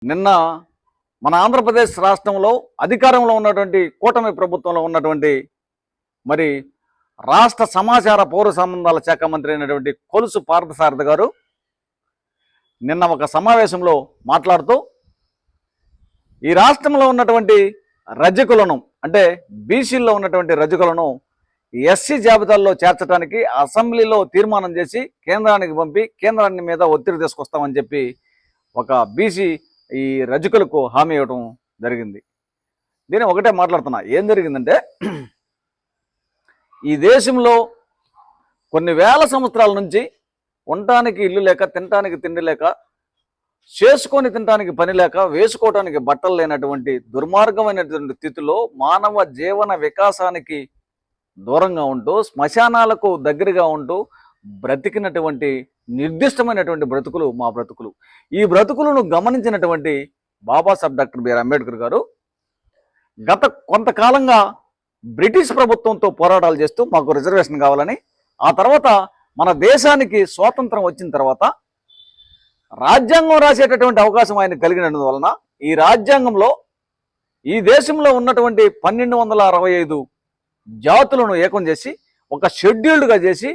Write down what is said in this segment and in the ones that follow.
నిన్న మన ఆంధ్రప్రదేశ్ రాష్ట్రంలో అధికారంలో ఉన్నటువంటి కూటమి ప్రభుత్వంలో ఉన్నటువంటి మరి రాష్ట్ర సమాచార పౌర సంబంధాల శాఖ మంత్రి అయినటువంటి కొలుసు పార్థసారథి గారు నిన్న ఒక సమావేశంలో మాట్లాడుతూ ఈ రాష్ట్రంలో ఉన్నటువంటి రజకులను అంటే బీసీల్లో ఉన్నటువంటి రజకులను ఎస్సీ జాబితాల్లో చేర్చడానికి అసెంబ్లీలో తీర్మానం చేసి కేంద్రానికి పంపి కేంద్రాన్ని మీద ఒత్తిడి తీసుకొస్తామని చెప్పి ఒక బీసీ ఈ రజకులకు హామీ ఇవ్వడం జరిగింది. దీని ఒకటే మాట్లాడుతున్నా, ఏం జరిగిందంటే ఈ దేశంలో కొన్ని వేల సంవత్సరాల నుంచి ఉండటానికి ఇల్లు లేక, తినటానికి తిండి లేక, చేసుకొని తినటానికి పని లేక, వేసుకోవటానికి బట్టలు లేనటువంటి దుర్మార్గమైనటువంటి స్థితిలో మానవ జీవన వికాసానికి దూరంగా ఉంటూ శ్మశానాలకు దగ్గరగా ఉంటూ బ్రతికినటువంటి నిర్దిష్టమైనటువంటి బ్రతుకులు మా బ్రతుకులు. ఈ బ్రతుకులను గమనించినటువంటి బాబాసాహెబ్ డాక్టర్ బిఆర్ అంబేద్కర్ గారు గత కొంతకాలంగా బ్రిటిష్ ప్రభుత్వంతో పోరాటాలు చేస్తూ మాకు రిజర్వేషన్ కావాలని, ఆ తర్వాత మన దేశానికి స్వాతంత్రం వచ్చిన తర్వాత రాజ్యాంగం రాసేటటువంటి అవకాశం ఆయన కలిగినందువలన ఈ రాజ్యాంగంలో ఈ దేశంలో ఉన్నటువంటి 1265 జాతులను ఏకం చేసి ఒక షెడ్యూల్డ్గా చేసి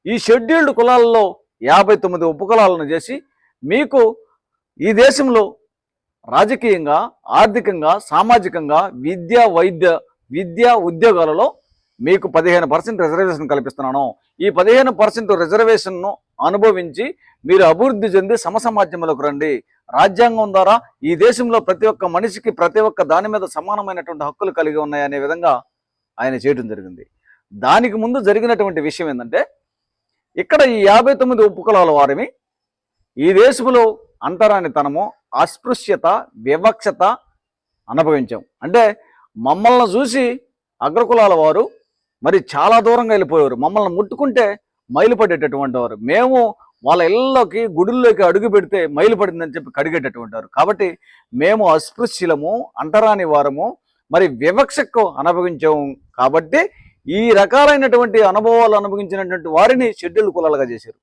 ఈ షెడ్యూల్డ్ కులాలలో 59 ఉపకులాలను చేసి మీకు ఈ దేశంలో రాజకీయంగా, ఆర్థికంగా, సామాజికంగా, విద్యా ఉద్యోగాలలో మీకు 15% రిజర్వేషన్ కల్పిస్తున్నాను. ఈ 15% రిజర్వేషన్ను అనుభవించి మీరు అభివృద్ధి చెంది సమసమాజంలోకి రండి. రాజ్యాంగం ద్వారా ఈ దేశంలో ప్రతి ఒక్క మనిషికి ప్రతి ఒక్క దాని మీద సమానమైనటువంటి హక్కులు కలిగి ఉన్నాయనే విధంగా ఆయన చేయడం జరిగింది. దానికి ముందు జరిగినటువంటి విషయం ఏంటంటే, ఇక్కడ ఈ 59 ఉపకులాల వారిని ఈ దేశంలో అంటరానితనము, అస్పృశ్యత, వివక్షత అనుభవించాం. అంటే మమ్మల్ని చూసి అగ్రకులాల వారు మరి చాలా దూరంగా వెళ్ళిపోయేవారు. మమ్మల్ని ముట్టుకుంటే మైలు పడేటటువంటి వారు. మేము వాళ్ళ ఇళ్ళలోకి, గుడుల్లోకి అడుగు పెడితే మైలు పడిందని చెప్పి కడిగేటటువంటి వారు. కాబట్టి మేము అస్పృశ్యులము, అంటరాని వారము, మరి వివక్షకు అనుభవించాము. కాబట్టి ఈ రకాలైనటువంటి అనుభవాలు అనుభవించినటువంటి వారిని షెడ్యూల్ కులాలుగా చేశారు.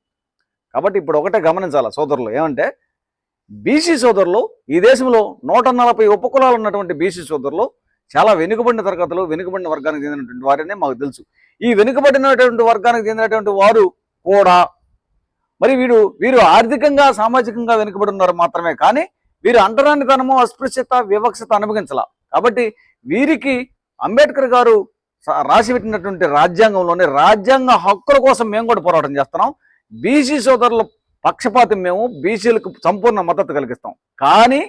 కాబట్టి ఇప్పుడు ఒకటే గమనించాలి సోదరులు, ఏమంటే బీసీ సోదరులు ఈ దేశంలో 140 ఉపకులాలు ఉన్నటువంటి బీసీ సోదరులు చాలా వెనుకబడిన తరగతులు, వెనుకబడిన వర్గానికి చెందినటువంటి వారనే మాకు తెలుసు. ఈ వెనుకబడినటువంటి వర్గానికి చెందినటువంటి వారు కూడా మరి వీరు ఆర్థికంగా, సామాజికంగా వెనుకబడి ఉన్నారు మాత్రమే, కానీ వీరు అంటరానితనము, అస్పృశ్యత, వివక్షత అనుభవించాల. కాబట్టి వీరికి అంబేద్కర్ గారు రాసిపెట్టినటువంటి రాజ్యాంగంలోని రాజ్యాంగ హక్కుల కోసం మేము కూడా పోరాటం చేస్తున్నాం. బీసీ సోదరుల పక్షపాతం మేము బీసీలకు సంపూర్ణ మద్దతు కలిగిస్తాం. కానీ